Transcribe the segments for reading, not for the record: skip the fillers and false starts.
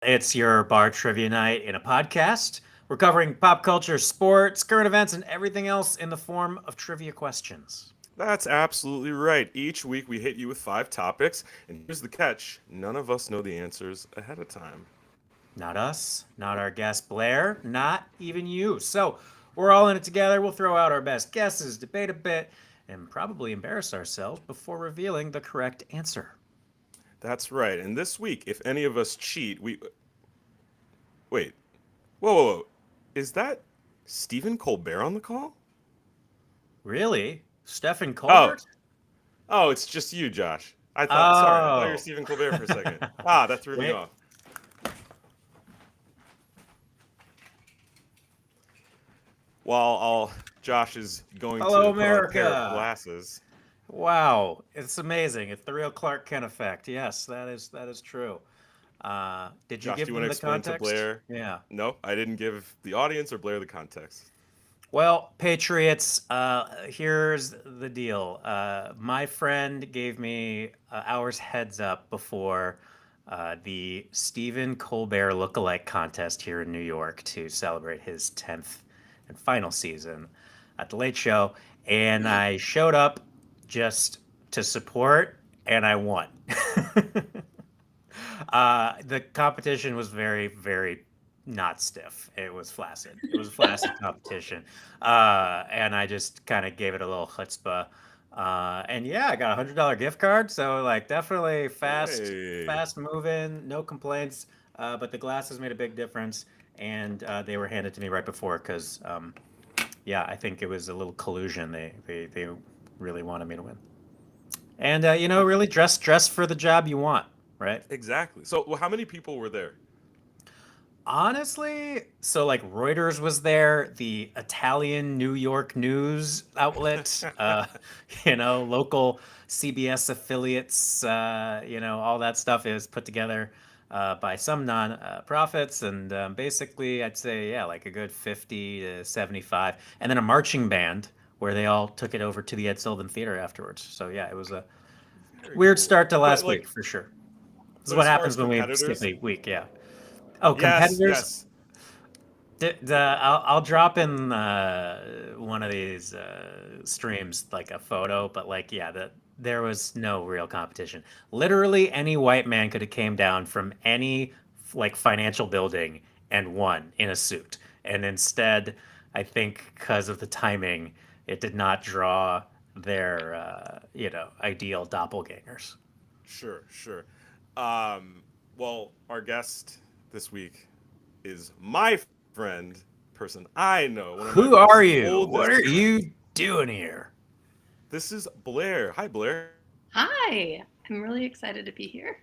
It's your bar trivia night in a podcast. We're covering pop culture, sports, current events, and everything else in the form of trivia questions. That's absolutely right. Each week we hit you with 5 topics, and here's the catch: none of us know the answers ahead of time. Not us, not our guest Blair, not even you. So we're all in it together. We'll throw out our best guesses, debate a bit, and probably embarrass ourselves before revealing the correct answer. That's right. And this week, if any of us cheat, we wait. Whoa. Is that Stephen Colbert on the call? Really? Stephen Oh, Colbert? it's just you, Josh. Sorry, I thought you were Oh. Stephen Colbert for a second. That threw me Wait. off. While all Josh is going Hello, to put on a pair of America. glasses. Wow, it's amazing. It's the real Clark Kent effect. Yes, that is true. Did you Josh, do give you want them to the explain to context? Blair? Yeah. No, I didn't give the audience or Blair the context. Well, Patriots, here's the deal. My friend gave me hours heads up before the Stephen Colbert lookalike contest here in New York to celebrate his 10th and final season at the Late Show. And I showed up just to support, and I won. The competition was very, very not stiff. It was flaccid. It was a flaccid competition, and I just kind of gave it a little chutzpah. And yeah, I got $100 gift card, so like definitely fast, Hey. fast moving, no complaints. But the glasses made a big difference, and they were handed to me right before because, yeah, I think it was a little collusion. They really wanted me to win, and really dress for the job you want, right? Exactly. So, how many people were there? Honestly, so like Reuters was there, the Italian New York news outlet, local CBS affiliates, all that stuff is put together by some non-profits, and basically, I'd say yeah, like a good 50 to 75, and then a marching band where they all took it over to the Ed Sullivan Theater afterwards. So yeah, it was a Very weird cool. start to But last week like, for sure. This is but what as far as happens when we skip competitors, a week. Yeah. Oh, yes, competitors. yes. I'll drop in one of these streams like a photo, but like yeah, there was no real competition. Literally, any white man could have came down from any like financial building and won in a suit, and instead, I think because of the timing, it did not draw their ideal doppelgangers. Sure. Well, our guest this week is my friend, person I know, one of my Who bestest, are you? oldest What are friends. you doing here? This is Blair. Hi, Blair. Hi, I'm really excited to be here.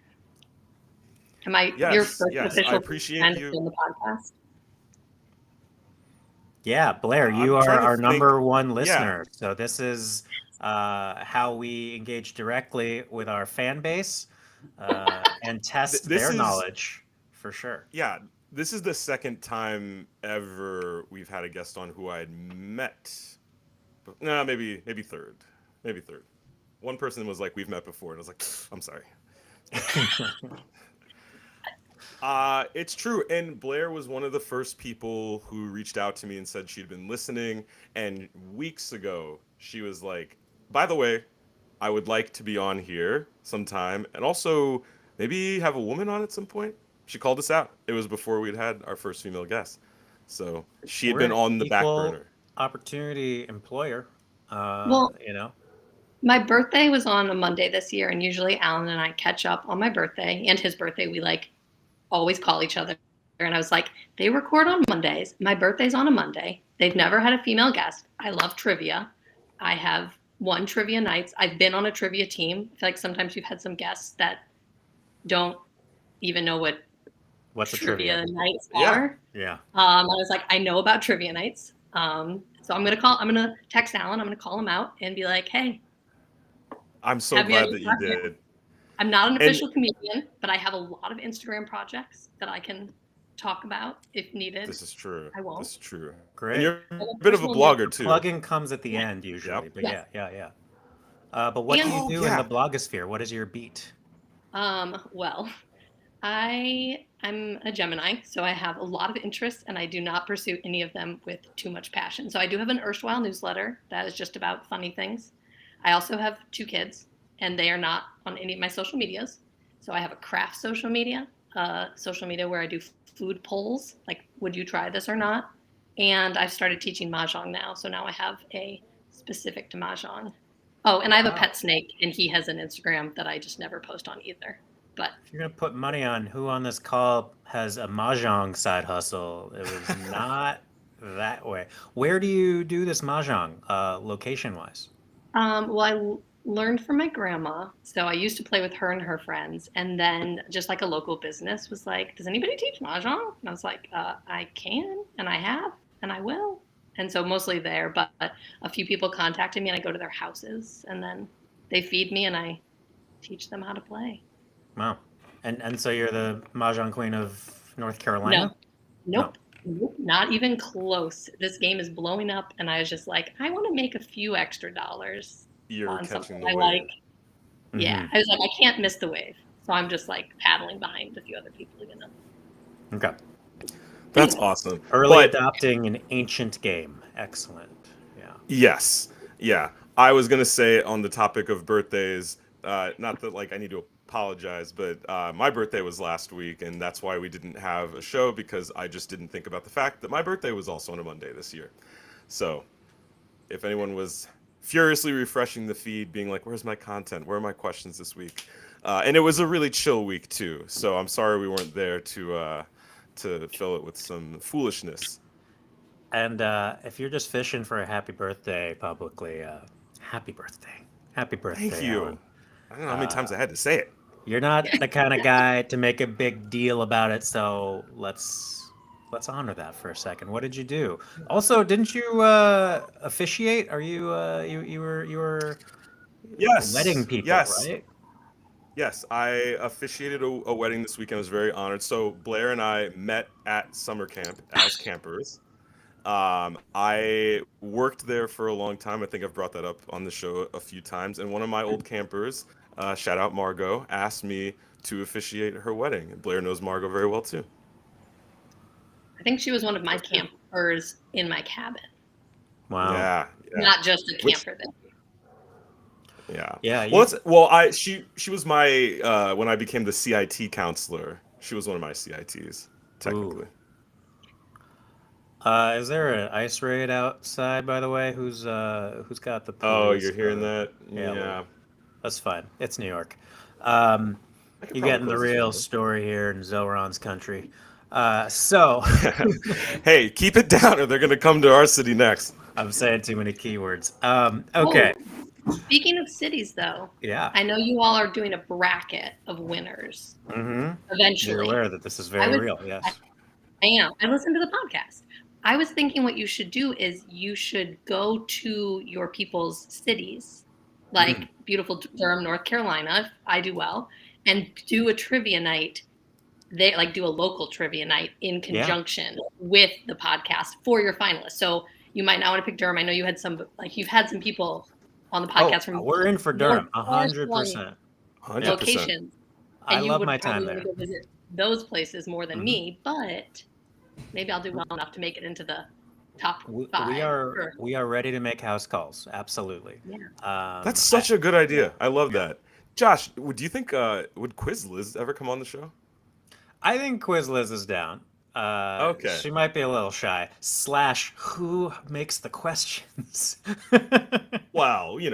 Am I your Yes, first yes. I official appreciate friend you. in the podcast? Yeah, Blair, you I'm are trying to our think. number one Yeah, listener. So this is how we engage directly with our fan base and test this their is knowledge for sure. yeah. This is the second time ever we've had a guest on who I had met. But, no, maybe third. Maybe third. One person was like, "We've met before," and I was like, "I'm sorry." It's true. And Blair was one of the first people who reached out to me and said she'd been listening. And weeks ago, she was like, by the way, I would like to be on here sometime. And also, maybe have a woman on at some point. She called us out. It was before we'd had our first female guest. So she had We're been an on the back equal burner. opportunity employer. Uh, Well, you know, my birthday was on a Monday this year, and usually Alan and I catch up on my birthday and his birthday. We like always call each other. And I was like, they record on Mondays. My birthday's on a Monday. They've never had a female guest. I love trivia. I have won trivia nights. I've been on a trivia team. I feel like sometimes you've had some guests that don't even know what what's a trivia? trivia nights Yeah. are. Yeah. I was like, I know about trivia nights. So I'm gonna text Alan. I'm gonna call him out and be like, hey, I'm so have you glad any that you projects? did. I'm not an And official comedian, but I have a lot of Instagram projects that I can talk about if needed. this is true. I won't. This is true. And Great. you're a I bit have of a a personal blogger note. too. Plugging comes at the Yeah. end Yep. usually, but Yes. yeah. But what do And you Oh, do in yeah. the blogosphere? What is your beat? well, I'm a Gemini, so I have a lot of interests, and I do not pursue any of them with too much passion. So I do have an erstwhile newsletter that is just about funny things. I also have 2 kids, and they are not on any of my social medias. So I have a craft social media where I do food polls, like would you try this or not? And I've started teaching mahjong now, so now I have a specific to mahjong. Oh, and I have a Wow. pet snake, and he has an Instagram that I just never post on either. But If you're gonna put money on who on this call has a mahjong side hustle, it was not that way. Where do you do this mahjong, location wise? Well, learned from my grandma. So I used to play with her and her friends. And then just like a local business was like, does anybody teach Mahjong? And I was like, I can, and I have, and I will. And so mostly there, but a few people contacted me and I go to their houses and then they feed me and I teach them how to play. Wow. And so you're the mahjong queen of North No, Carolina? No. nope. Nope, not even close. This game is blowing up, and I was just like, I want to make a few extra dollars You're on catching something the I wave. like. Yeah, I was like, I can't miss the wave. So I'm just like paddling behind a few other people, you know. Okay. That's awesome. Early But adopting an ancient game. Excellent. Yeah. yes, yeah. I was gonna say on the topic of birthdays, not that like I need to apologize, but my birthday was last week, and that's why we didn't have a show because I just didn't think about the fact that my birthday was also on a Monday this year. So if anyone was furiously refreshing the feed, being like, "Where's my content? Where are my questions this week?" And it was a really chill week too, so I'm sorry we weren't there to fill it with some foolishness. And if you're just fishing for a happy birthday publicly, happy birthday. Happy Thank birthday, you. Alan. I don't know how many times I had to say it. You're not the kind of guy to make a big deal about it, so let's honor that for a second. What did you do? Also, didn't you officiate? Are you you were wedding Yes, people, yes, right? yes. I officiated a wedding this weekend. I was very honored. So Blair and I met at summer camp as campers. I worked there for a long time. I think I've brought that up on the show a few times. And one of my old campers, shout out Margot, asked me to officiate her wedding. And Blair knows Margot very well too. I think she was one of my campers in my cabin, Wow. Yeah, yeah. not just a Which camper there. yeah. Yeah, Well, you. I she was my when I became the CIT counselor. She was one of my CITs Ooh. technically. Is there an ice raid outside, by the way? Who's got the Oh, police? you're hearing that? Yeah, a little. Yeah. That's fine. It's New York. Um, I could you're probably getting the close this real window. story here in Zoran's country. So Hey, keep it down or they're going to come to our city next. I'm saying too many keywords. Oh, Okay. speaking of cities, though, Yeah. I know you all are doing a bracket of winners Mm-hmm. You're eventually. aware that this is I very was, real. I, Yes. I am. I listened to the podcast. I was thinking what you should do is you should go to your people's cities, Mm. like beautiful Durham, North Carolina. If I do well, and do a trivia night. They like do a local trivia night in Yeah. conjunction with the podcast for your finalists. So you might not want to pick Durham. I know you had you've had some people on the Oh, podcast from we're in for more Durham. far-flung 100%. Yeah. 100%. locations, I and you love would my time probably want to there. go visit those places more than Hmm. me. But maybe I'll do well enough to make it into the top We, we 5. are Sure. we are ready to make house calls. Absolutely. Yeah. That's I, such a good idea. I love yeah. that. Josh, do you think would Quiz Liz ever come on the show? I think Quiz Liz is down. Okay. She might be a little shy. Slash, who makes the questions? Well, we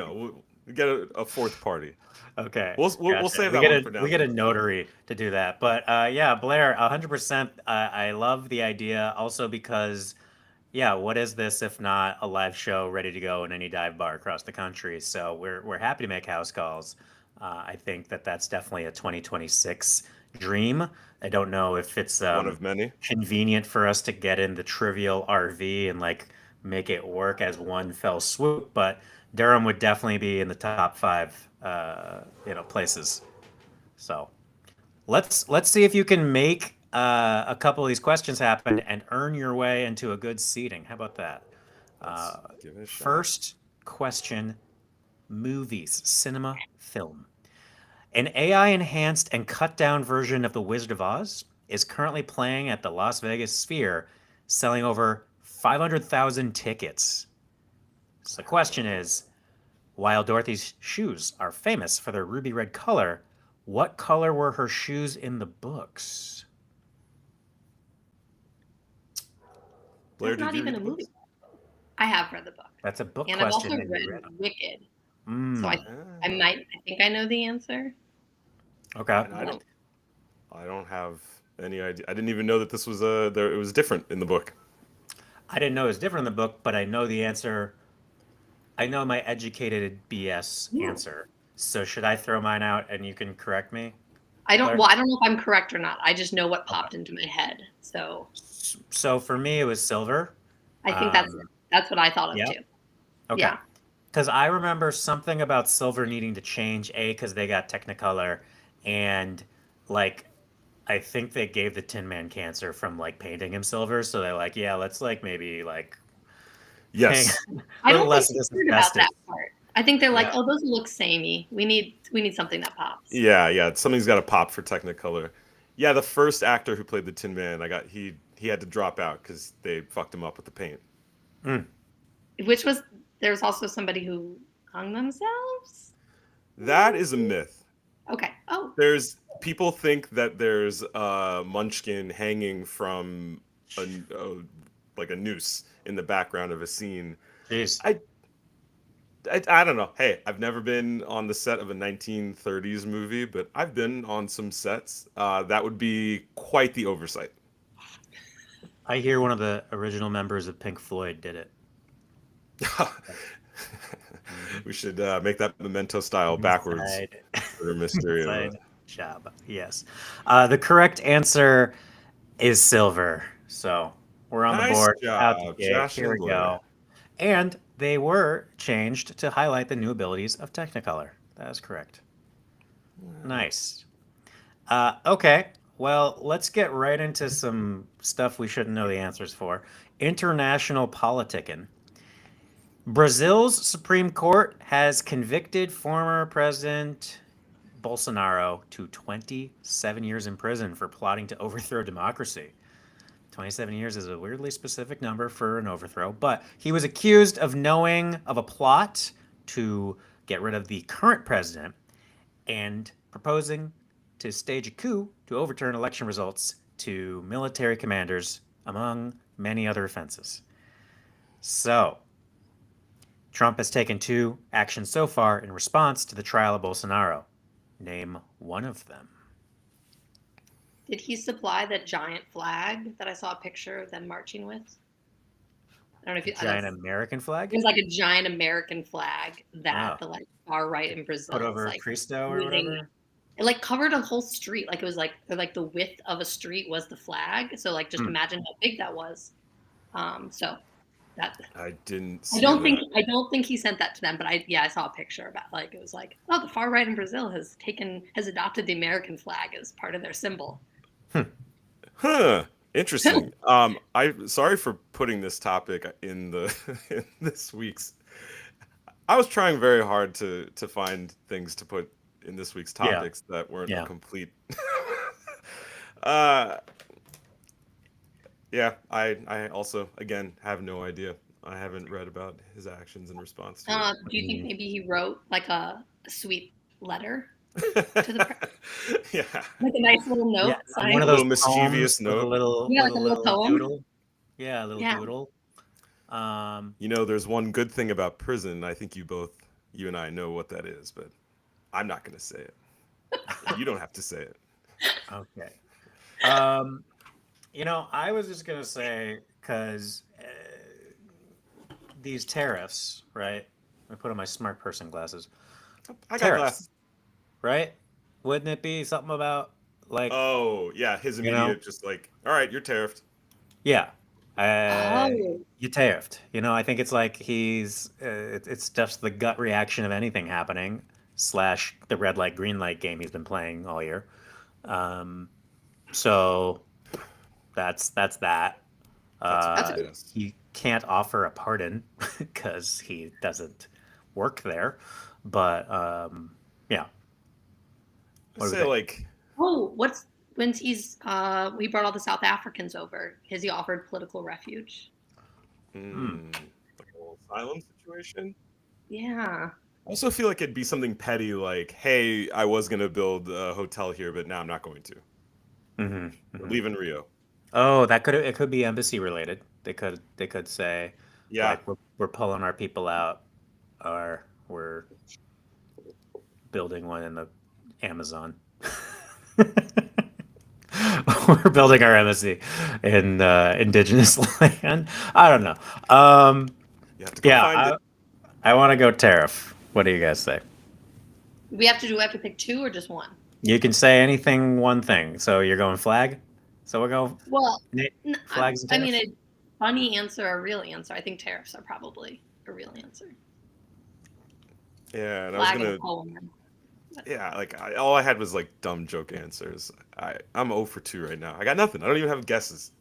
get a fourth party. Okay, We'll gotcha. save We that get one a for down we the get a road. notary to do that. But yeah, Blair, 100%. I love the idea. Also because, yeah, what is this if not a live show ready to go in any dive bar across the country? So we're happy to make house calls. I think that that's definitely a 2026 dream. I don't know if it's One of many. convenient for us to get in the trivial RV and like make it work as one fell swoop, but Durham would definitely be in the top 5, places. So let's see if you can make a couple of these questions happen and earn your way into a good seating. How about that? Let's give it a shot. First question: movies, cinema, film. An AI enhanced and cut down version of The Wizard of Oz is currently playing at the Las Vegas Sphere, selling over 500,000 tickets. So the question is, while Dorothy's shoes are famous for their ruby red color, what color were her shoes in the books? Blair, That's did not you read even the a books? movie. I have read the book. That's a book And I've question also and you read read them. Wicked. So Mm, I think I know the answer. okay. And I don't have any idea. I didn't even know that this was it was different in the book. I didn't know it was different in the book, but I know the answer. I know my educated BS Yeah. answer. So should I throw mine out and you can correct me? I don't Blair? I don't know if I'm correct or not. I just know what Okay. popped into my head. So So for me, it was silver. I think Um, that's what I thought of yeah. too. Okay. Yeah. Because I remember something about silver needing to change, A, because they got Technicolor, and like I think they gave the Tin Man cancer from like painting him silver. So they're like, yeah, let's like maybe like hang Yes. a I little don't less think of this they cared about asbestos. that part. I think they're like, Yeah. oh, those look samey. We need something that pops. Yeah. Something's got to pop for Technicolor. Yeah, the first actor who played the Tin Man, he had to drop out because they fucked him up with the paint. Mm. Which was there's also somebody who hung themselves. That is a myth. Okay. Oh, There's people think that there's a Munchkin hanging from a like a noose in the background of a scene. Jeez. I, I don't know. Hey, I've never been on the set of a 1930s movie, but I've been on some sets. That would be quite the oversight. I hear one of the original members of Pink Floyd did it. Mhm. We should make that memento style backwards Inside, for Mysterio. inside job. Yes. The correct answer is silver. So we're on the Nice board out the job, gate. Josh Here and we Blair. go. And they were changed to highlight the new abilities of Technicolor. That is correct. Nice. Okay. Well, let's get right into some stuff we shouldn't know the answers for. International politicking. Brazil's Supreme Court has convicted former President Bolsonaro to 27 years in prison for plotting to overthrow democracy. 27 years is a weirdly specific number for an overthrow, but he was accused of knowing of a plot to get rid of the current president and proposing to stage a coup to overturn election results to military commanders, among many other offenses. So, Trump has taken two actions so far in response to the trial of Bolsonaro. Name one of them. did he supply that giant flag that I saw a picture of them marching with? I don't know if A you. giant American It flag? was like a giant American flag that Oh, the like far right in put Brazil was over like Cristo or waving. whatever? It like covered a whole street. Like it was like the width of a street was the flag. So like just Hmm. imagine how big that was. So that I didn't I see don't think that. I don't think he sent that to them, but I saw a picture about like it was like, oh, the far right in Brazil has adopted the American flag as part of their symbol. Huh. Interesting. I sorry for putting this topic in the in this week's. I was trying very hard to find things to put in this week's Yeah, topics that weren't a yeah. complete. uh, yeah, I also again have no idea. I haven't read about his actions in response to Do you think Mm. maybe he wrote like a sweet letter to the it. Yeah, like a nice little Yeah, note one a of signed? those little poems mischievous note. Yeah, with like a a little little poem. doodle. Yeah, a little Yeah. doodle. Um, You know, there's one good thing about prison. I think you and I know what that is, but I'm not going to say it. You don't have to say it. okay. Um, I was just gonna say because these tariffs, right? I put on my smart person glasses. I got Tariffs, glasses. right? Wouldn't it be something about like, Oh, yeah, his you know, immediate just like, all right, you're tariffed. yeah, uh, Oh, you tariffed. I think it's like it's just the gut reaction of anything happening slash the red light green light game he's been playing all year. Um, so that's that. That's a that's a good Uh, good. guess. he can't offer a pardon because he doesn't work there. But yeah, What do we say think? like Oh, when he's we brought all the South Africans over? Has he offered political refuge? like a little asylum situation. Yeah. I also feel like it'd be something petty, like, "Hey, I was gonna build a hotel here, but now I'm not going to. We're leaving Rio." Oh, it could be embassy related. They could say Yeah, like we're pulling our people out, or we're building one in the Amazon. We're building our embassy in indigenous land. I don't know. you have to come Yeah, find it. I want to go tariff. What do you guys say? We have to pick two or just one? You can say anything, one thing. So you're going flag. So we'll go Well, flags and I mean, tariffs. a funny answer, a real answer. I think tariffs are probably a real answer. Yeah, and I was Flag and gonna. Poland. Yeah, like all I had was like dumb joke answers. I'm 0 for 2 right now. I got nothing. I don't even have guesses.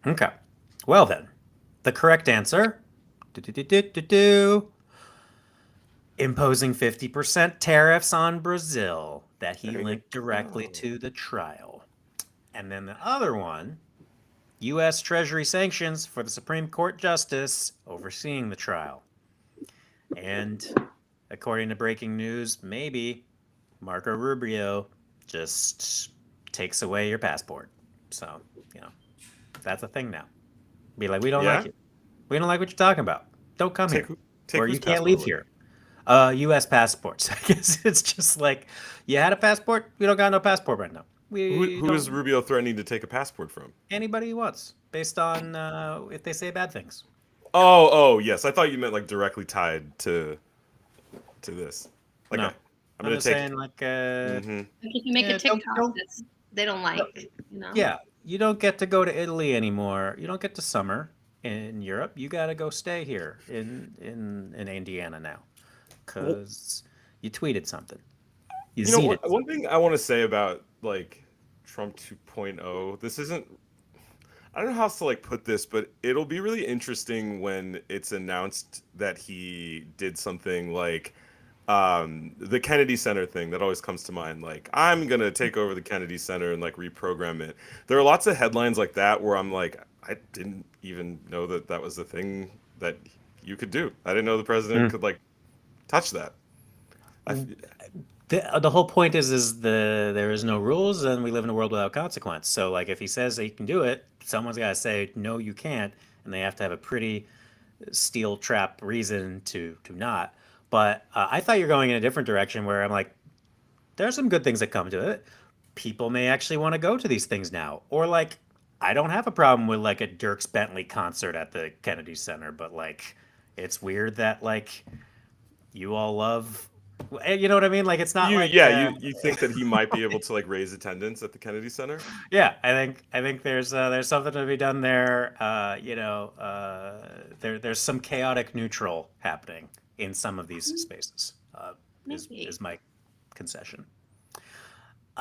Okay. Well then, the correct answer. Do-do-do-do-do-do. Imposing 50% tariffs on Brazil that he There you linked directly go. to the trial. And then the other one, U.S. Treasury sanctions for the Supreme Court justice overseeing the trial. And according to breaking news, maybe Marco Rubio just takes away your passport. So, that's a thing now. Be like, we don't like Yeah, you. We don't like what you're talking about. Don't come take here. take Or whose you can't passport leave away? here. U.S. passports. I guess it's just like, you had a passport? We don't got no passport right now. We Who is don't, Rubio threatening to take a passport from? anybody he wants, based on if they say bad things. Oh, yes. I thought you meant like directly tied to this. Like No. I'm I'm gonna just take. saying, like, Mm-hmm. Like if you make a yeah, TikTok that's they don't like, yeah, you don't get to go to Italy anymore. You don't get to summer in Europe. You got to go stay here in Indiana now, because you tweeted something. You You know, zeeted one something. thing I want to say about like Trump 2.0, this isn't. I don't know how else to like put this, but it'll be really interesting when it's announced that he did something like the Kennedy Center thing that always comes to mind. Like, I'm gonna take over the Kennedy Center and like reprogram it. There are lots of headlines like that where I'm like, I didn't even know that that was the thing that you could do. I didn't know the president Mm. could like touch that. I, f- The whole point is there is no rules, and we live in a world without consequence. So like if he says that he can do it, someone's got to say no, you can't, and they have to have a pretty steel trap reason to not. But I thought you're going in a different direction where I'm like, there's some good things that come to it. People may actually want to go to these things now, or like I don't have a problem with like a Dirks Bentley concert at the Kennedy Center, but like it's weird that like you all love, you know what I mean? Like it's not you like yeah, you think that he might be able to like raise attendance at the Kennedy Center? yeah, I think there's something to be done there. There's some chaotic neutral happening in some of these spaces. Is maybe. my concession. Sure.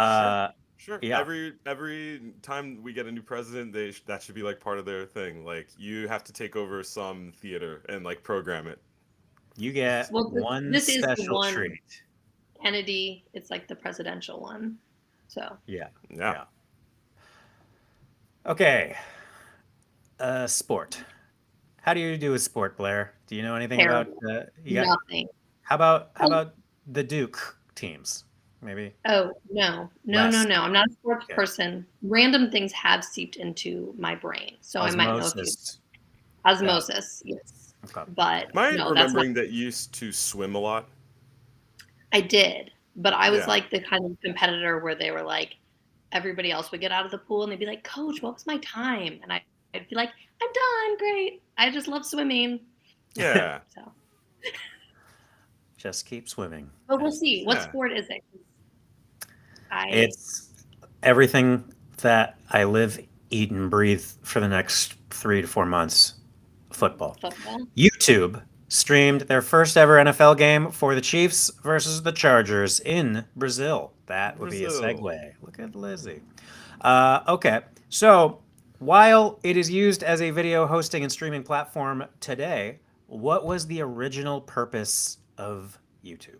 Uh, Sure. yeah, Every time we get a new president, that should be like part of their thing. Like you have to take over some theater and like program it. you get Well, one this is the special one treat. Kennedy. It's like the presidential one. So Yeah, Yeah. yeah. Okay. Sport. How do you do with sport, Blair? Do you know anything about terrible. you got? Nothing. How Oh, about the Duke teams? Maybe oh no, no, no, less. no. I'm not a sports Okay. person. Random things have seeped into my brain, so I might know a few. Osmosis. Yeah. Osmosis, yes. Okay. But Am I no, that's not. remembering that you used to swim a lot? I did, but I was Yeah. like the kind of competitor where they were like, everybody else would get out of the pool and they'd be like, "Coach, what was my time?" And I'd be like, "I'm done, great. I just love swimming." Yeah. So, Just keep swimming. but we'll see. What Yeah. sport is it? I It's everything that I live, eat, and breathe for the next 3 to 4 months. Football. football. YouTube streamed their first ever NFL game for the Chiefs versus the Chargers in Brazil. That would be a Brazil. segue. Look at Lizzie. Okay, so while it is used as a video hosting and streaming platform today, what was the original purpose of YouTube?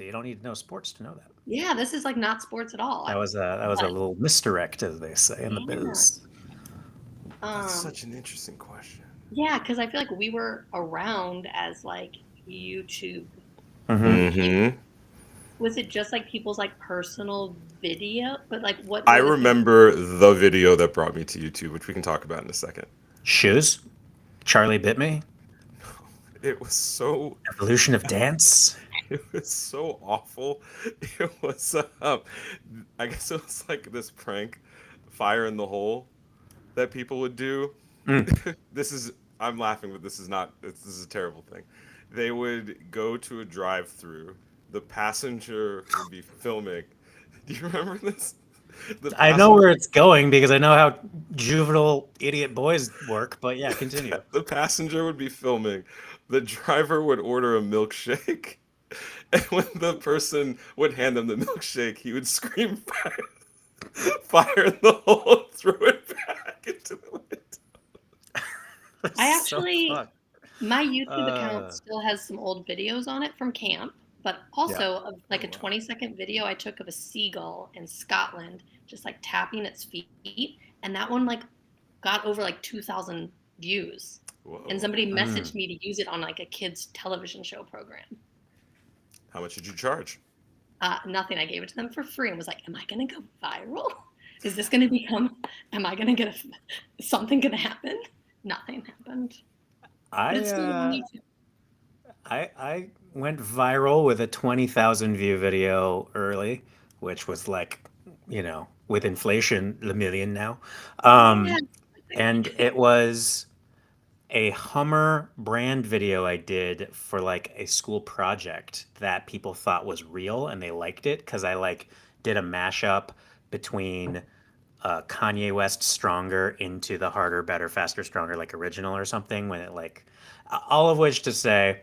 So you don't need to know sports to know that. Yeah, this is like not sports at all. That was a But, little misdirect, as they say in the yeah. biz. That's Um, such an interesting question. yeah, because I feel like we were around as like YouTube. Mm-hmm. Was it just like people's like personal video? But like, what I were the things? remember the video that brought me to YouTube, which we can talk about in a second. Shoes. Charlie bit me. It was so Evolution of dance. it was so awful. It was I guess it was like this prank, fire in the hole, that people would do. Mm. This is I'm laughing, but this is not. This is a terrible thing. They would go to a drive-through. The passenger would be filming. Do you remember this? The I know passenger, where it's going because I know how juvenile idiot boys work. But yeah, continue. the passenger would be filming. The driver would order a milkshake, and when the person would hand them the milkshake, he would scream fire, fire in the hole, throw it back into the window. I So actually, fucked. my YouTube account Uh, still has some old videos on it from camp, but yeah. also of like Oh, a wow. 20-second video I took of a seagull in Scotland just like tapping its feet, and that one like got over like 2,000 views. Whoa. And somebody Mm. messaged me to use it on like a kids television show program. How much did you charge? Nothing. I gave it to them for free and was like, "Am I gonna go viral? Is this gonna become? Am I gonna get something gonna happen?" Nothing happened. But it's still on I YouTube. I went viral with a 20,000 view video early, which was like, with inflation, a million now. Yeah. And it was a Hummer brand video I did for like a school project that people thought was real and they liked it because I like did a mashup between Kanye West Stronger into the Harder, Better, Faster, Stronger like original or something when it like all of which to say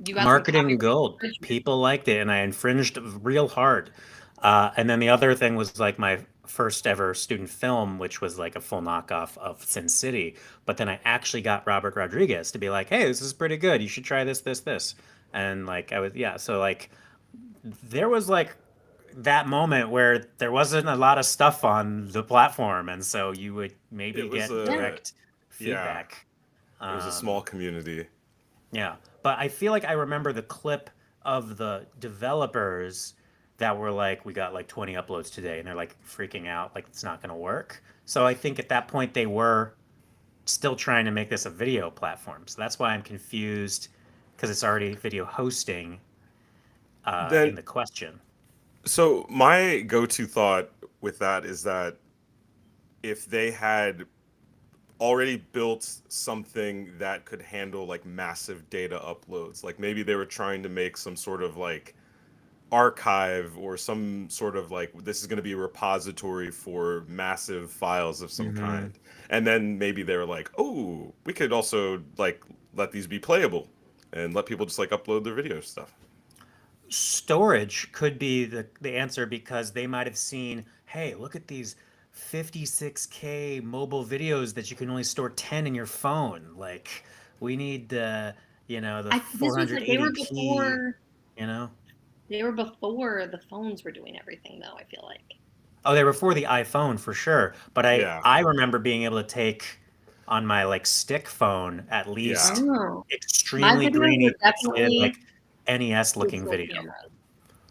You got some marketing copyright gold. infringement. People liked it and I infringed real hard. And then the other thing was like my first ever student film, which was like a full knockoff of Sin City. But then I actually got Robert Rodriguez to be like, hey, this is pretty good. You should try this, this, this. And like, yeah. So like, there was like that moment where there wasn't a lot of stuff on the platform. And so you would maybe It was get Yeah. a direct yeah. feedback. It was a Um, small community. yeah, but I feel like I remember the clip of the developers that were like, we got like 20 uploads today, and they're like freaking out, like it's not going to work. So I think at that point they were still trying to make this a video platform. So that's why I'm confused because it's already video hosting in Then, the question. so my go-to thought with that is that if they had already built something that could handle like massive data uploads, like maybe they were trying to make some sort of like archive or some sort of like this is going to be a repository for massive files of some Hmm. kind, and then maybe they were like, oh, we could also like let these be playable and let people just like upload their video stuff. Storage could be the answer because they might have seen, hey, look at these 56K mobile videos that you can only store 10 in your phone. Like, we need the This was like they were 480p, before you know? the phones were doing everything though, I feel like. Oh, they were for the iPhone for sure. But I Yeah, I remember being able to take on my like stick phone at yeah. least Oh. My extremely videos were grainy pixelated like definitely NES looking digital video. cameras.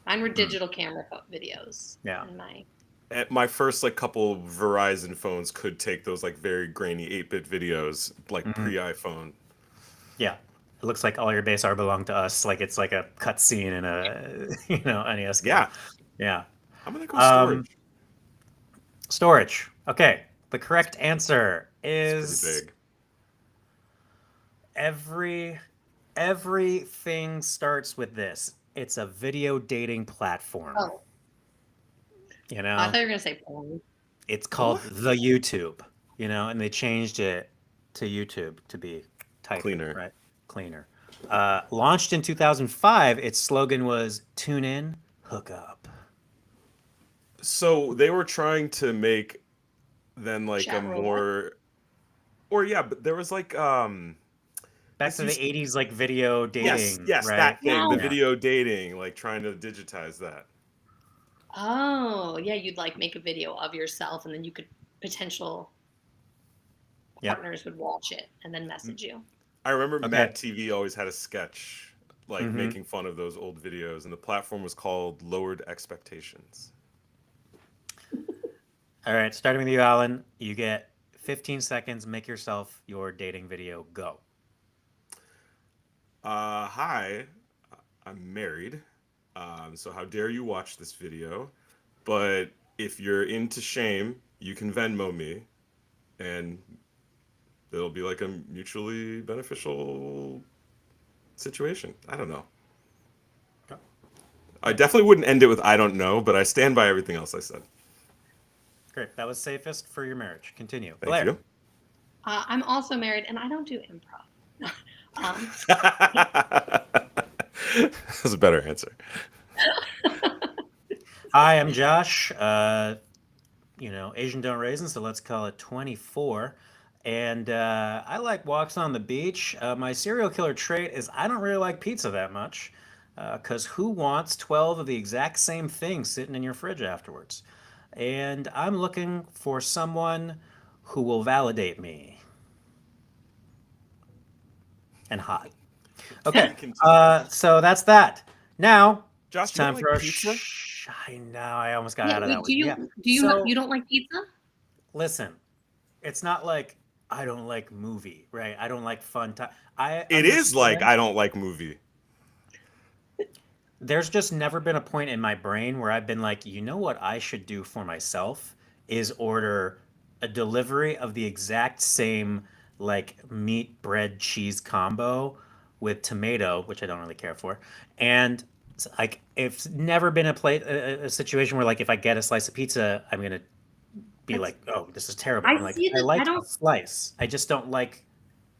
Mine were Mm, digital camera videos yeah. in my And my first like couple Verizon phones could take those like very grainy 8-bit videos like Mhm. pre-iPhone. Yeah. It looks like all your base are belong to us. Like it's like a cutscene in a NES game. Yeah, Yeah. I'm gonna go Um, storage. Storage. Okay. The correct answer It's pretty is big. every everything starts with this. It's a video dating platform. oh, You I thought know, you were gonna say porn. it's called What? the YouTube. And they changed it to YouTube to be tighter, Cleaner. right? Cleaner. Launched in 2005, its slogan was "Tune in, hook up." So they were trying to make then like a Chat roulette. more or yeah, but there was like Back to the 80s, like video dating. Yes, right? that thing, the Yeah. video dating, like trying to digitize that. Oh, yeah, you'd like make a video of yourself and then you could potential Yep. partners would watch it and then message you. I remember Okay. Mad TV always had a sketch like Mhm. making fun of those old videos, and the platform was called Lowered Expectations. All right, starting with you, Alan. You get 15 seconds. Make yourself your dating video. Go. Hi, I'm married, so how dare you watch this video? But if you're into shame, you can Venmo me, and it'll be like a mutually beneficial situation. I don't know. I definitely wouldn't end it with "I don't know," but I stand by everything else I said. Great. That was safest for your marriage. Continue. Thank Blair. you. I'm also married and I don't do improv. That's a better answer. Hi, I'm Josh. Asian don't raisin, so let's call it 24. And I like walks on the beach. My serial killer trait is I don't really like pizza that much. Because who wants 12 of the exact same thing sitting in your fridge afterwards? And I'm looking for someone who will validate me. And hot. Okay, so that's that. Now, Josh, it's you don't time like for our pizza? I know, I almost got Yeah, out of that do one. you Yeah. do you So, you don't like pizza? listen, it's not like I don't like movie, right? I don't like fun time. I It is like understand. I don't like movie. There's just never been a point in my brain where I've been like, you know what I should do for myself is order a delivery of the exact same like meat, bread, cheese combo with tomato, which I don't really care for. And like, it's never been a situation where like if I get a slice of pizza, I'm gonna be That's like, oh, this is terrible. I I'm like, see I that I like a don't slice. I just don't like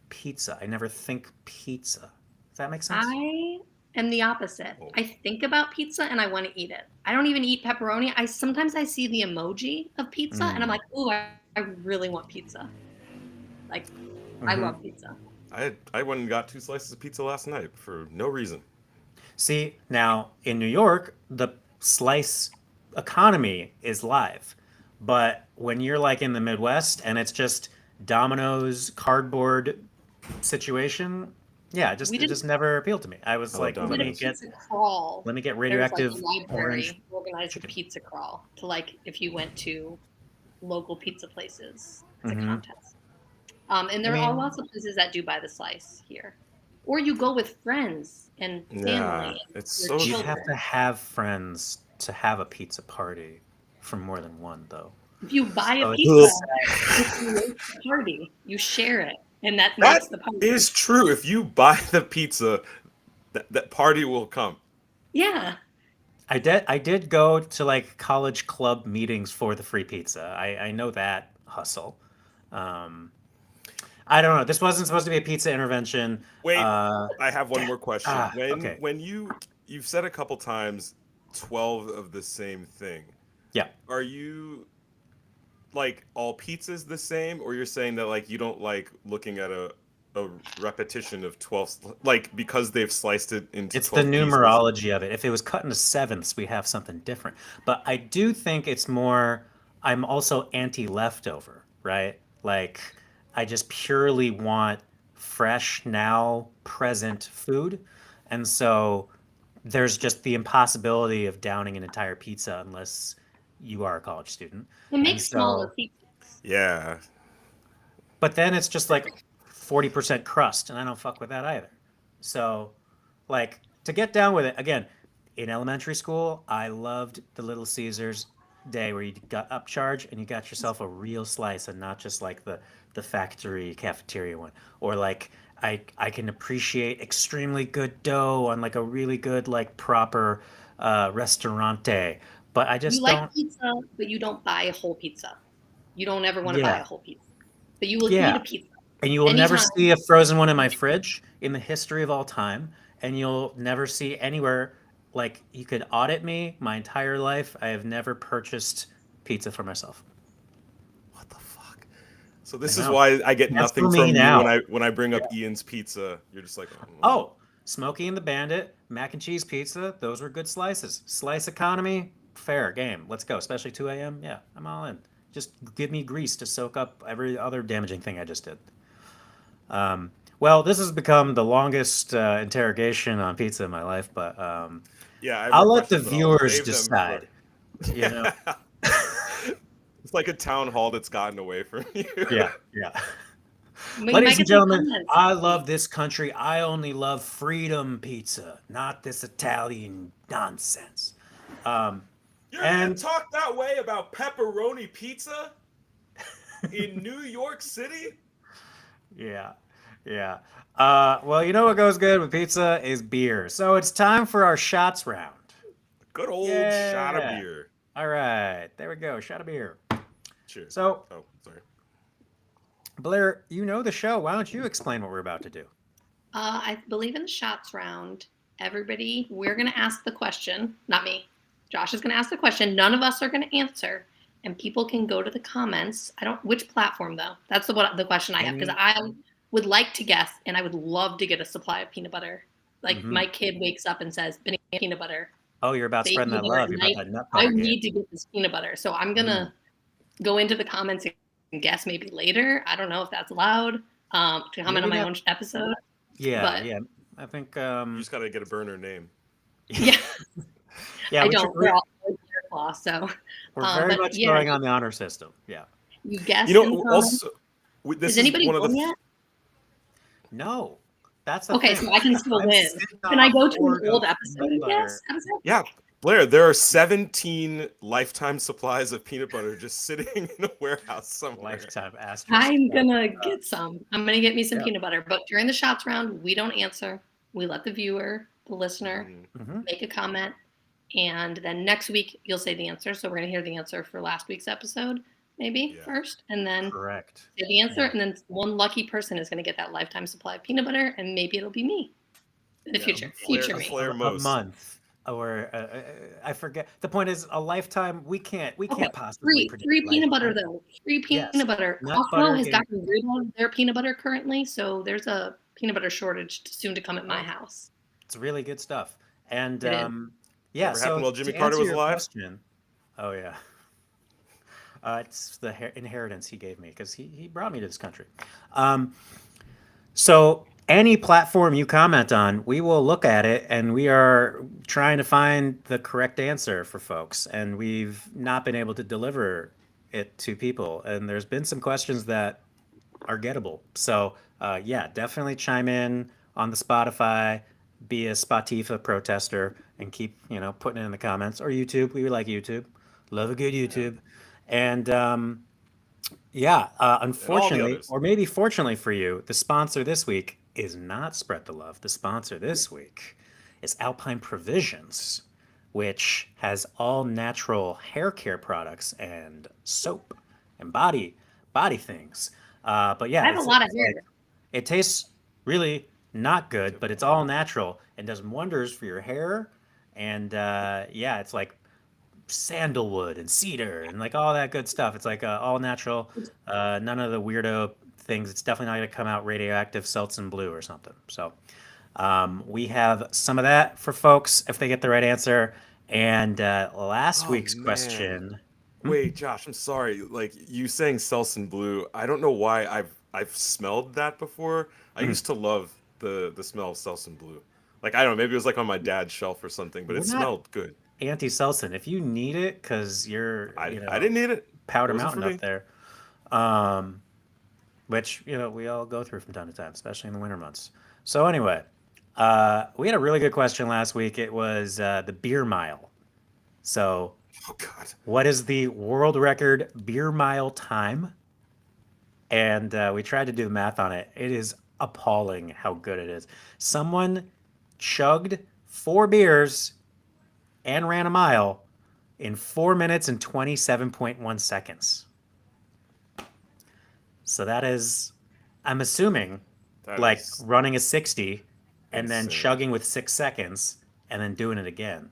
pizza. I never think pizza. Does that make sense? I am the opposite. Oh. I think about pizza and I want to eat it. I don't even eat pepperoni. I sometimes I see the emoji of pizza and I'm like, ooh, I really want pizza. Like I Mhm. love pizza. I went and got 2 slices of pizza last night for no reason. See, now in New York, the slice economy is live. But when you're like in the Midwest and it's just Domino's cardboard situation, yeah, We it did just never appealed to me. I was I love like, we did a Domino's. pizza crawl. let me get There was like a radioactive orange library organized a chicken. pizza crawl to like if you went to local pizza places. It's a Hmm. contest. And I there are mean, lots of places that do buy the slice here. Or you go with friends and Yeah, family and it's your so you'd true. have to children. have friends to have a pizza party for more than one, though. If you buy a So pizza, it's you create the party. You share it, and that That makes the party. is true. If you buy the pizza, that party will come. Yeah. I did go to like college club meetings for the free pizza. I know that hustle. Um, I don't know. This wasn't supposed to be a pizza intervention. Wait, Uh, I have one da- more question. When okay. when you've said a couple times 12 of the same thing. Yeah. Are you like all pizzas the same, or you're saying that like you don't like looking at a repetition of 12 like because they've sliced it into It's the 12 pieces? numerology of it. If it was cut into sevenths, we have something different. But I do think it's more, I'm also anti leftover, right? Like, I just purely want fresh, now present food. And so there's just the impossibility of downing an entire pizza unless you are a college student. It And makes smaller so, pizzas. Yeah. but then it's just like 40% crust, and I don't fuck with that either. So, like, to get down with it, again, in elementary school, I loved the Little Caesars day where you got upcharge and you got yourself a real slice and not just like the factory cafeteria one. Or like I can appreciate extremely good dough on like a really good like proper restaurante, but I You just like don't. pizza, but you don't buy a whole pizza. You don't ever want to buy Yeah, a whole pizza, but you will eat yeah. a pizza And you will never anytime. see a frozen one in my fridge in the history of all time. And you'll never see anywhere like you could audit me my entire life. I have never purchased pizza for myself. What the fuck? So this I is know. why I get That's nothing for from me you now. when I bring up Yeah. Ian's Pizza. You're just like, Oh, Smokey and the Bandit, mac and cheese pizza. Those were good slices. Slice economy, fair game. Let's go. Especially 2 a.m. Yeah, I'm all in. Just give me grease to soak up every other damaging thing I just did. Well, this has become the longest interrogation on pizza in my life, but yeah, I have I'll more let the questions, but I'll viewers save them for. decide. You know? It's like a town hall that's gotten away from you. Yeah, yeah. We Ladies might and get some gentlemen, comments. I love this country. I only love freedom pizza, not this Italian nonsense. Um, You're gonna and talk that way about pepperoni pizza in New York City? yeah, yeah. Well, you know what goes good with pizza is beer. So it's time for our shots round. Good old shot of Yeah. beer. All right, there we go. Shot of beer. Cheers. So, Oh, sorry. Blair, you know the show. Why don't you explain what we're about to do? I believe in the shots round. Everybody, we're going to ask the question, not me. Josh is going to ask the question. None of us are going to answer, and people can go to the comments. I don't. Which platform though? That's the question I have, because I would like to guess, and I would love to get a supply of peanut butter. Like my kid wakes up and says, "Banana peanut butter." Oh, you're about They eat spreading that peanut butter love. at You're about night. that nut I butter game. need to get this peanut butter, so I'm gonna go into the comments and guess maybe later. I don't know if that's allowed to comment on my own episode. Yeah, but yeah. I think You just gotta get a burner name. yeah, yeah, I don't. We're all claw, so we're very but much yeah, going on the honor system. Yeah. you guess. You in the know, comments. also, this Is is anybody one of the. won yet? No, that's the Okay, thing. so I can still I'm win. sitting Can on I a go to hoard an old of episode peanut and butter. guess? How does that? Yeah, Blair, there are 17 lifetime supplies of peanut butter just sitting in a warehouse somewhere. Lifetime asterisk. I'm gonna get some. I'm gonna get me some Yeah. peanut butter. But during the shots round, we don't answer. We let the viewer, the listener, make a comment, and then next week you'll say the answer. So we're gonna hear the answer for last week's episode, maybe first, and then Correct. say the answer, and then one lucky person is gonna get that lifetime supply of peanut butter, and maybe it'll be me in the future. Future me. Flair A most. month. Or I forget. The point is, a lifetime. We can't possibly Free predict peanut lifetime. butter though. Free peanut Yes. butter. Nut Costco butter has game. gotten rid of their peanut butter currently, so there's a peanut butter shortage soon to come at my house. It's really good stuff. And It is. yeah, Whatever so happened while Jimmy to Carter answer was your alive? question, oh yeah, it's the inheritance he gave me because he brought me to this country. So any platform you comment on, we will look at it, and we are trying to find the correct answer for folks, and we've not been able to deliver it to people. And there's been some questions that are gettable. So yeah, definitely chime in on the Spotify, be a Spotify protester, and keep putting it in the comments, or YouTube. We like YouTube, love a good YouTube, and yeah, unfortunately, others. or maybe fortunately for you, the sponsor this week is not Spread the Love. The sponsor this week is Alpine Provisions, which has all natural hair care products and soap and body things. But yeah, I have a lot of hair. it tastes really not good, but it's all natural and does wonders for your hair. And yeah, it's like sandalwood and cedar and like all that good stuff. It's like all natural, none of the weirdo things. It's definitely not going to come out radioactive Seltz blue or something. So we have some of that for folks if they get the right answer. And last week's question. Wait, Josh, I'm sorry. Like you saying Selsun Blue, I don't know why I've smelled that before. I used to love the smell of Selsun Blue. Like I don't know, maybe it was like on my dad's shelf or something, but it smelled good. Anti-Selsun, if you need it because I didn't need it. Powder It wasn't Mountain for me. up there, which we all go through from time to time, especially in the winter months. So anyway, we had a really good question last week. It was the beer mile. So Oh God. what is the world record beer mile time? And we tried to do the math on it. It is appalling how good it is. Someone chugged 4 beers and ran a mile in 4 minutes and 27.1 seconds. So that is, I'm assuming, That like is running a 60 and then insane. chugging with 6 seconds and then doing it again.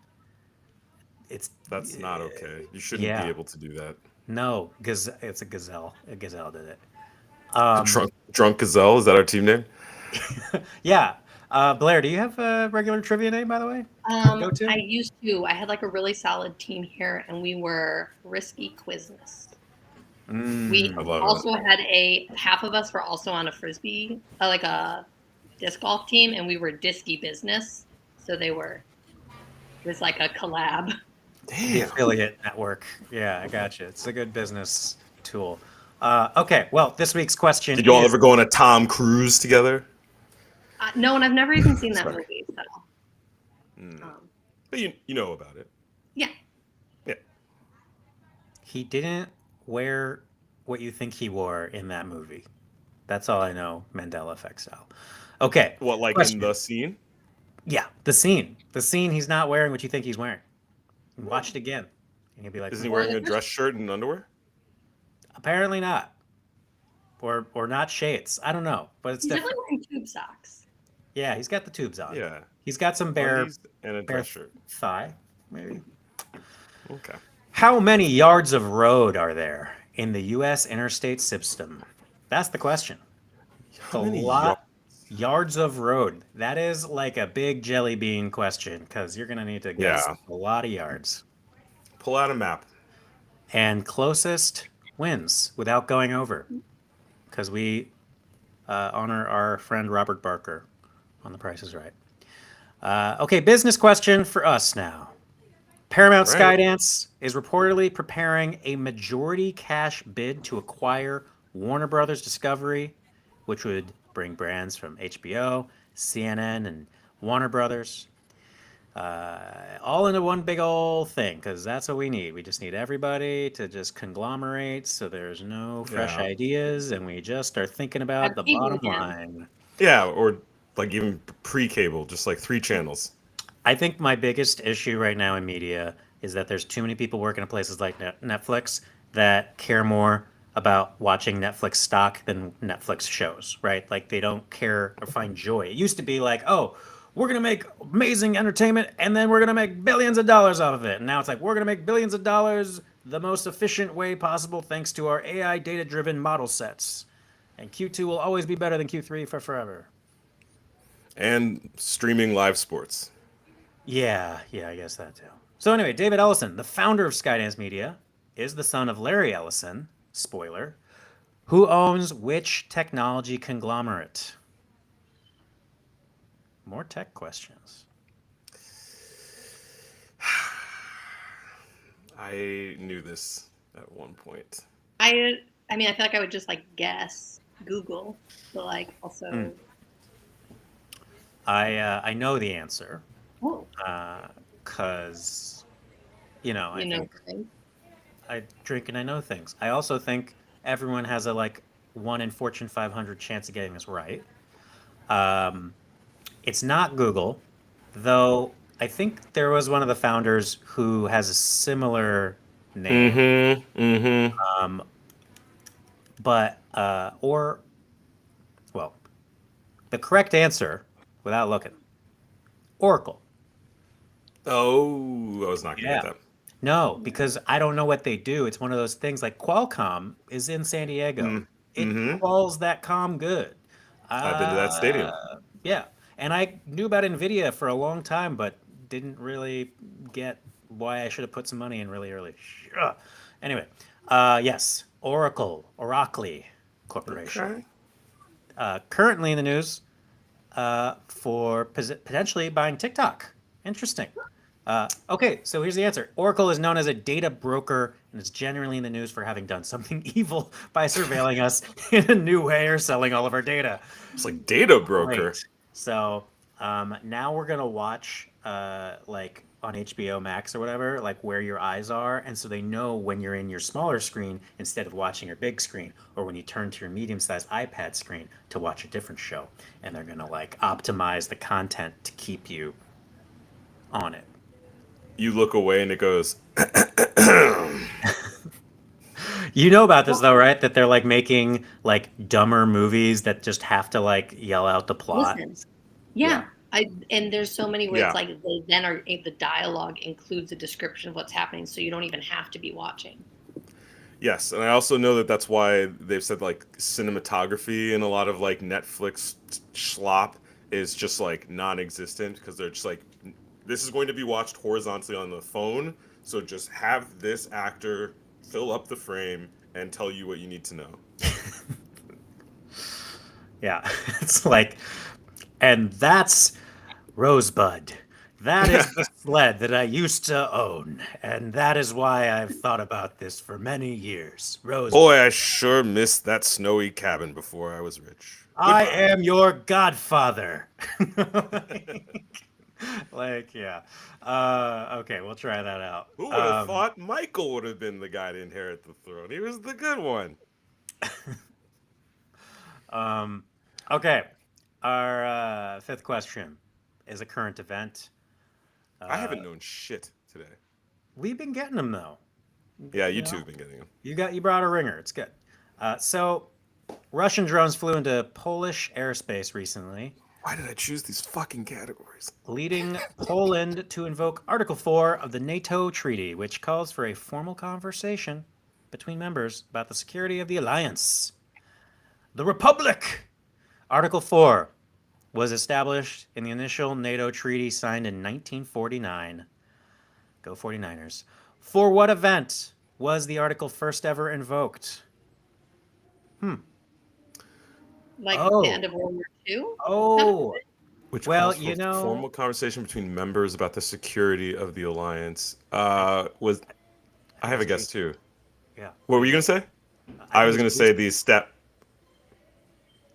That's not okay. You shouldn't be able to do that. No, because it's a gazelle. A gazelle did it. Drunk Gazelle, is that our team name? Yeah. Blair, do you have a regular trivia name, by the way? Go to? I used to. I had like a really solid team here, and we were Risky Quizness. We I love also had half of us were also on a frisbee, like a disc golf team, and we were Disky Business. So it was like a collab. The affiliate network. Yeah, I got you. It's a good business tool. Okay, well, this week's question Did you all is... ever go on a Tom Cruise together? No, and I've never even seen that Sorry. movie. So. But you know about it. Yeah. Yeah. He didn't wear what you think he wore in that movie. That's all I know, Mandela effect style. Okay. What, like question. in the scene? Yeah, the scene. The scene, he's not wearing what you think he's wearing. Watch it again. And you'll be like, Isn't he wearing a dress shirt and underwear? apparently not. Or not shades. I don't know. But it's He's different. definitely wearing tube socks. Yeah, he's got the tubes on. Yeah. He's got some bare Undies and a dress shirt. thigh, maybe. Okay. How many yards of road are there in the U.S. interstate system? That's the question. How A many lot yards of road. That is like a big jelly bean question because you're gonna need to guess a lot of yards. Pull out a map. And closest wins without going over, because we honor our friend Robert Barker on The Price is Right. Okay, business question for us now. Paramount Right. Skydance is reportedly preparing a majority cash bid to acquire Warner Brothers Discovery, which would bring brands from HBO, CNN, and Warner Brothers, all into one big old thing, because that's what we need. We just need everybody to just conglomerate so there's no fresh ideas, and we just are thinking about the bottom line. Yeah, or like even pre-cable, just like 3 channels. I think my biggest issue right now in media is that there's too many people working at places like Netflix that care more about watching Netflix stock than Netflix shows, right? Like they don't care or find joy. It used to be like, oh, we're going to make amazing entertainment and then we're going to make billions of dollars off of it. And now it's like, we're going to make billions of dollars the most efficient way possible thanks to our AI data-driven model sets. And Q2 will always be better than Q3 for forever. And streaming live sports. Yeah, I guess that too. So anyway, David Ellison, the founder of Skydance Media, is the son of Larry Ellison, spoiler, who owns which technology conglomerate? More tech questions. I knew this at one point. I mean, I feel like I would just like guess Google, but like also. I know the answer. Oh. Because, I know think things. I drink and I know things. I also think everyone has a 1 in Fortune 500 chance of getting this right. It's not Google, though. I think there was one of the founders who has a similar name. But the correct answer, without looking, Oracle. Oh, I was not going to get that. No, because I don't know what they do. It's one of those things like Qualcomm is in San Diego. It calls that comm good. I've been to that stadium. Yeah. And I knew about NVIDIA for a long time, but didn't really get why I should have put some money in really early. Anyway, yes, Oracle Corporation. Okay. Currently in the news for potentially buying TikTok. Interesting. Okay, so here's the answer. Oracle is known as a data broker and is generally in the news for having done something evil by surveilling us in a new way or selling all of our data. It's like data broker. Great. So now we're gonna watch like on HBO Max or whatever, like where your eyes are, and so they know when you're in your smaller screen instead of watching your big screen, or when you turn to your medium-sized iPad screen to watch a different show, and they're gonna like optimize the content to keep you on it. You look away and it goes. You know about this though, right? That they're like making like dumber movies that just have to like yell out the plot. Listen. Yeah. And there's so many where it's like they then the dialogue includes a description of what's happening, so you don't even have to be watching. Yes, and I also know that that's why they've said like cinematography in a lot of like Netflix schlop is just like non-existent because they're just like this is going to be watched horizontally on the phone, so just have this actor fill up the frame and tell you what you need to know. Yeah, it's like, and that's Rosebud. That is the sled that I used to own, and that is why I've thought about this for many years. Boy, Rosebud. I sure missed that snowy cabin before I was rich. I Goodbye. am your godfather. Like, yeah. Okay, we'll try that out. Who would have thought Michael would have been the guy to inherit the throne? He was the good one. Um, okay. Our fifth question is a current event. I haven't known shit today. We've been getting them though. Yeah, You you two know, have been getting him. you brought a ringer. It's good. So Russian drones flew into Polish airspace recently, Why did I choose these fucking categories? leading Poland to invoke Article 4 of the NATO treaty, which calls for a formal conversation between members about the security of the alliance. The Republic! Article 4 was established in the initial NATO treaty signed in 1949. Go 49ers. For what event was the article first ever invoked? Like the Oh, end of World War II? oh. Which Well, calls for you know, formal conversation between members about the security of the alliance. Was I I have a just guess too. yeah. What were you gonna say? I I think was it's gonna say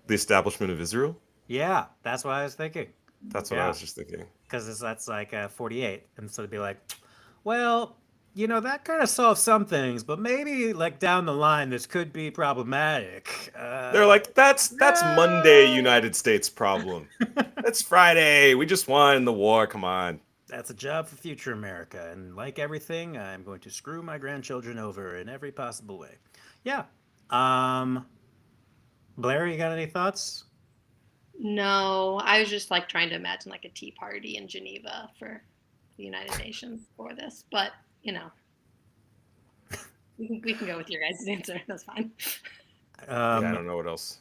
the establishment of Israel. yeah. That's what I was thinking. That's what I Yeah, was just thinking. because that's like 48, and so it'd be like, well, that kind of solves some things, but maybe like down the line, this could be problematic. They're like, that's Monday No. United States problem. It's Friday. We just won the war. Come on. That's a job for future America, and like everything, I'm going to screw my grandchildren over in every possible way. Yeah. Um, Blair, you got any thoughts? No, I was just like trying to imagine like a tea party in Geneva for the United Nations for this, but you know, we can go with your guys' answer. That's fine. Yeah, I Um, don't know what else.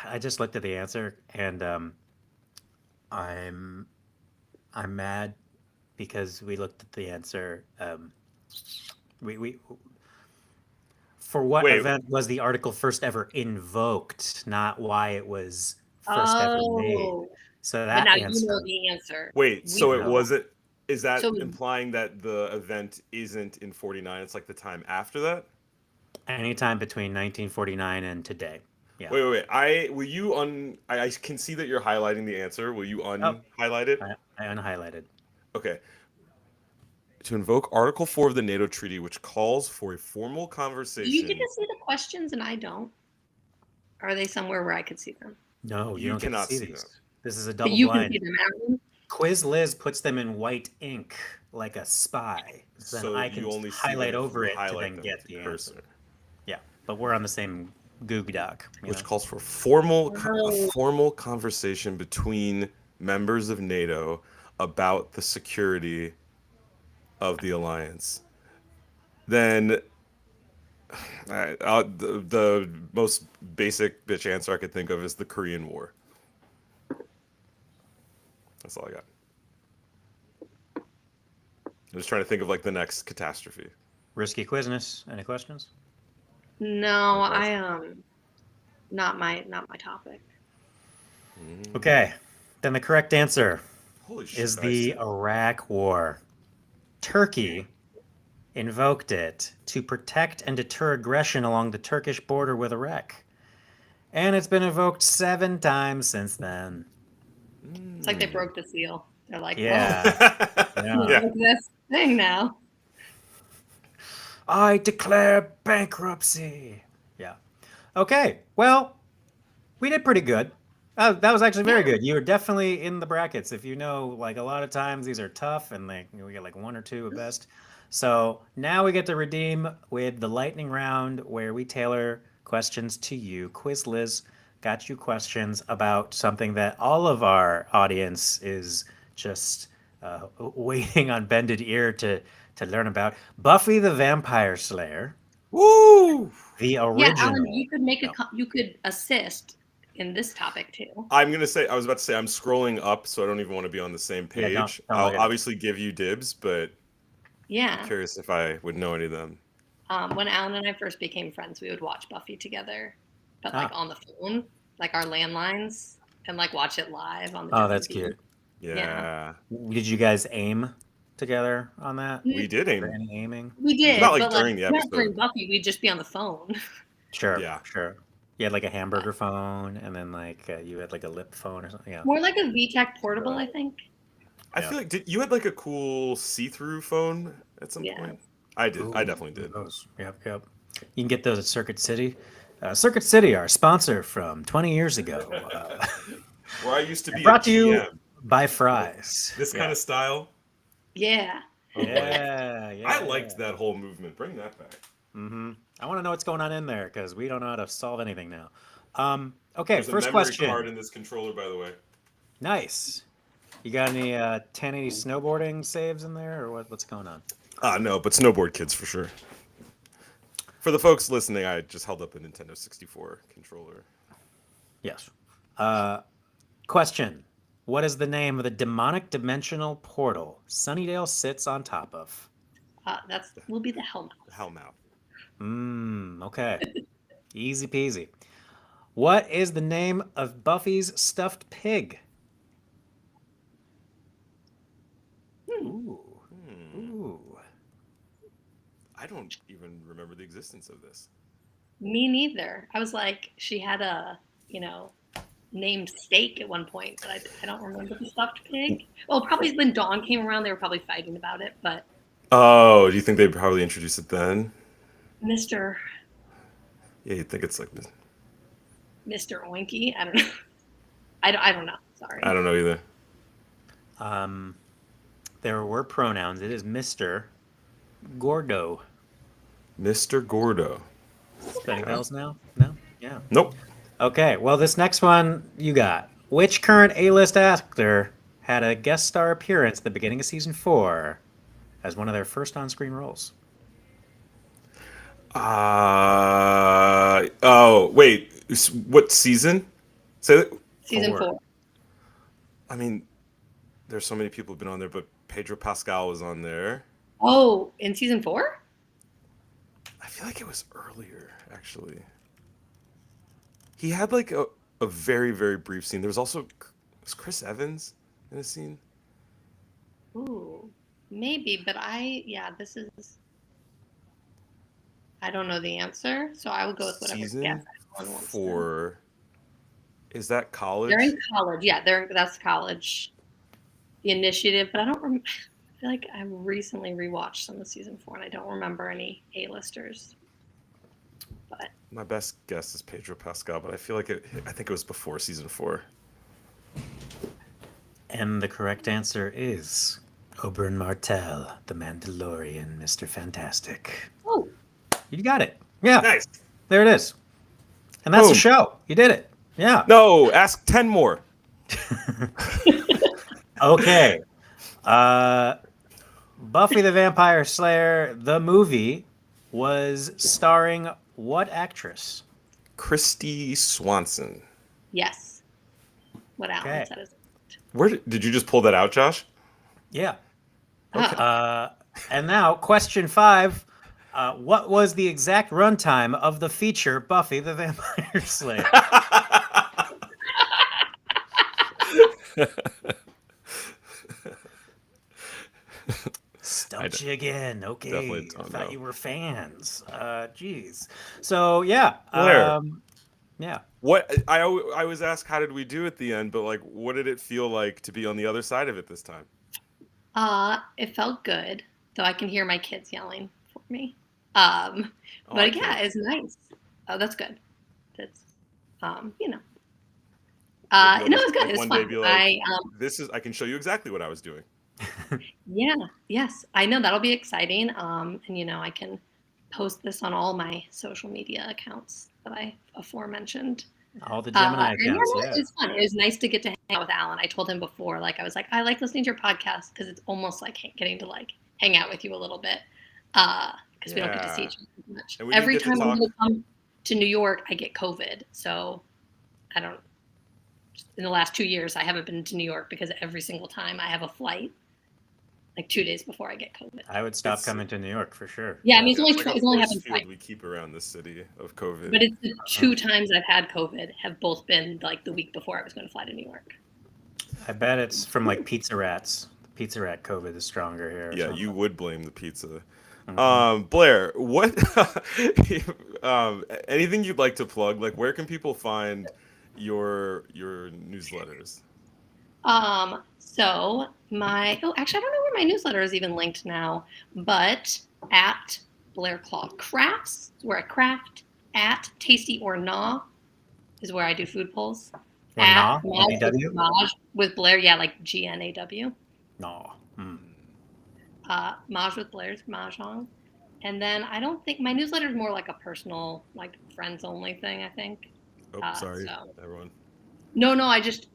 I just looked at the answer, and I'm I'm mad because we looked at the answer. We for what Wait, event was the article first ever invoked, not why it was first ever made. Oh, So but that now you know answer, the answer. wait. We So it don't no. know. wasn't. Is that So implying that the event isn't in 49? It's like the time after that? Anytime between 1949 and today. Yeah. Wait. I will you I can see that you're highlighting the answer. Will you Oh, unhighlight it? I unhighlighted. Okay. To invoke Article 4 of the NATO Treaty, which calls for a formal do you get conversation. to see the questions and I don't? Are they somewhere where I could see them? No, you You don't get to cannot see see them. these. This is a But double you can see blind. them, Alan. Quiz Liz puts them in white ink like a spy. So then So I you can only see them highlight if you over it to highlight then them with get your the answer. cursor, Yeah, but we're on the same Goog Doc, which calls for a Oh, formal conversation between members of NATO about the security of the alliance. Then the most basic bitch answer I could think of is the Korean War. That's all I got. I'm just trying to think of like the next catastrophe. Risky Quizness. Any questions? no, Likewise. not my topic. Okay, then the correct answer Holy shit! is I the see. Iraq War. Turkey invoked it to protect and deter aggression along the Turkish border with Iraq. And it's been invoked 7 times since then. It's like they broke the seal. They're like, whoa, Yeah, yeah. Yeah. look at this thing now. I declare bankruptcy. Yeah. Okay. Well, we did pretty good. That was actually very Yeah. good. You were definitely in the brackets. If you know, like a lot of times these are tough, and we get like one or two at best. So now we get to redeem with the lightning round, where we tailor questions to you. Quiz Liz got you questions about something that all of our audience is just waiting on bended ear to learn about. Buffy the Vampire Slayer. Woo! The original. Yeah, Alan, you could make No. you could assist in this topic too. I was about to say, I'm scrolling up, so I don't even want to be on the same Yeah, page. don't I'll look at it. obviously give you dibs, but Yeah. I'm curious if I would know any of them. When Alan and I first became friends, we would watch Buffy together, but like on the phone, like our landlines, and like watch it live on the. Oh, that's TV. cute. Yeah. Did you guys aim together on that? We did aim. Any aiming? We did, Not like but during the not episode. during Buffy. We'd just be on the phone. Sure. Yeah. Sure. You had like a hamburger phone, and then like you had like a lip phone or something. Yeah. More like a VTech portable, I think. I feel like you had like a cool see-through phone at some point? I did. Ooh, I definitely did. Those. Yep. You can get those at Circuit City. Circuit City, our sponsor from 20 years ago. Where I used to be. Brought to you GM. by Fry's. This kind of style. Yeah. Yeah. I liked that whole movement. Bring that back. Mm-hmm. I want to know what's going on in there because we don't know how to solve anything now. Okay, There's first a memory question. card in this controller, by the way. Nice. You got any 1080 snowboarding saves in there, or what's going on? No, but snowboard kids for sure. For the folks listening, I just held up a Nintendo 64 controller. Yes. Question. What is the name of the demonic dimensional portal Sunnydale sits on top of? Will be the Hellmouth. Hellmouth. Okay. Easy peasy. What is the name of Buffy's stuffed pig? Ooh. I don't even remember the existence of this. Me neither. I was like, she had a, named steak at one point, but I don't remember the stuffed pig. Well, probably when Dawn came around, they were probably fighting about it, but. Oh, do you think they probably introduced it then? Mr. Yeah, you'd think it's like Mr. Oinky. I don't know. I don't know. Sorry. I don't know either. There were pronouns. It is Mr. Gordo. Mr. Gordo. Spelling bells now? No? Yeah. Nope. Okay, well, this next one you got. Which current A-list actor had a guest star appearance at the beginning of season 4 as one of their first on-screen roles? Oh, wait. What season? Say that. Season 4. I mean, there's so many people who've been on there, but Pedro Pascal was on there. Oh, in season 4? I feel like it was earlier, actually. He had like a very, very brief scene. There was also Chris Evans in a scene. Ooh, maybe, but this is. I don't know the answer, so I would go with whatever Season guess Alan wants to. 4. Is that college? They're in college. Yeah, that's college. The Initiative, but I don't remember. I feel like I recently rewatched some of season 4, and I don't remember any A-listers. But My best guess is Pedro Pascal, but I feel like I think it was before season 4. And the correct answer is Oberyn Martell, the Mandalorian, Mr. Fantastic. oh, You got it. Yeah. Nice. There it is. And that's the Boom. show. You did it. Yeah. No, ask 10 more. Okay. Buffy the Vampire Slayer, the movie, was starring what actress? Christy Swanson. yes. What Alan Okay. said is. Where did you just pull that out, Josh? Yeah. Oh. And now, question 5. What was the exact runtime of the feature Buffy the Vampire Slayer? Stumped you again. Okay. Definitely I don't thought know. you were fans. Jeez. So, yeah. Blair. Yeah. What I always ask, how did we do at the end? But like, what did it feel like to be on the other side of it this time? It felt good, though I can hear my kids yelling for me. I But yeah, can't. it's nice. Oh, that's good. That's, You'll no, it's just, good. like, It's one day fun. be like, I can show you exactly what I was doing. Yes, I know that'll be exciting. And I can post this on all my social media accounts that I aforementioned. All the Gemini And accounts. no, Yeah. it's fun. It was nice to get to hang out with Alan. I told him before, I was like, I like listening to your podcast because it's almost like getting to hang out with you a little bit. Because because we don't get to see each other as much. And we didn't Every get to time I'm talk. going to come to New York, I get COVID. So I don't. In the last 2 years, I haven't been to New York because every single time I have a flight, like 2 days before I get COVID. I would stop coming to New York for sure. Yeah, I mean, It's like a it's only force happened field twice. we keep around the city of COVID. But it's the 2 times I've had COVID have both been like the week before I was going to fly to New York. I bet it's from like pizza rats. The pizza rat COVID is stronger here. Yeah, you would blame the pizza. Mhm. Blair, what anything you'd like to plug? Like, where can people find your newsletters? So actually, I don't know where my newsletter is even linked now, but at Blair Claw Crafts is where I craft. At Tasty or Gnaw is where I do food polls. Or At Gnaw, N-A-W? Maj with Blair, yeah, like GNAW. No. Mm. Maj with Blair's Mahjong. And then I don't think my newsletter is more like a personal, like friends only thing, I think. Oh, sorry, everyone. No, I just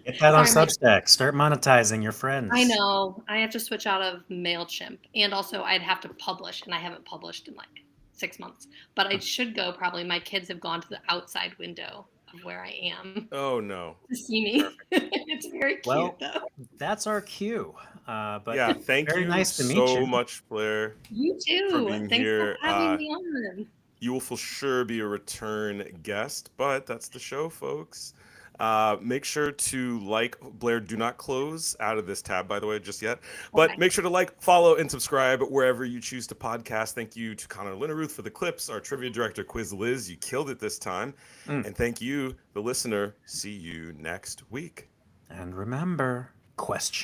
Get that on Sorry, Substack. Start monetizing your friends. I know. I have to switch out of MailChimp. And also I'd have to publish, and I haven't published in like 6 months. But I should go probably. My kids have gone to the outside window of where I am Oh no. to see me. It's very cute Well, though. That's our cue. But Yeah, thank very you nice to meet so you. much, Blair. You too. for being Thanks here. for having me on. You will for sure be a return guest, but that's the show, folks. Make sure to like Blair. Do not close out of this tab, by the way, just yet. But Okay. make sure to like, follow, and subscribe wherever you choose to podcast. Thank you to Connor Linneruth for the clips. Our trivia director, Quiz Liz, you killed it this time. And thank you, the listener. See you next week. And remember, question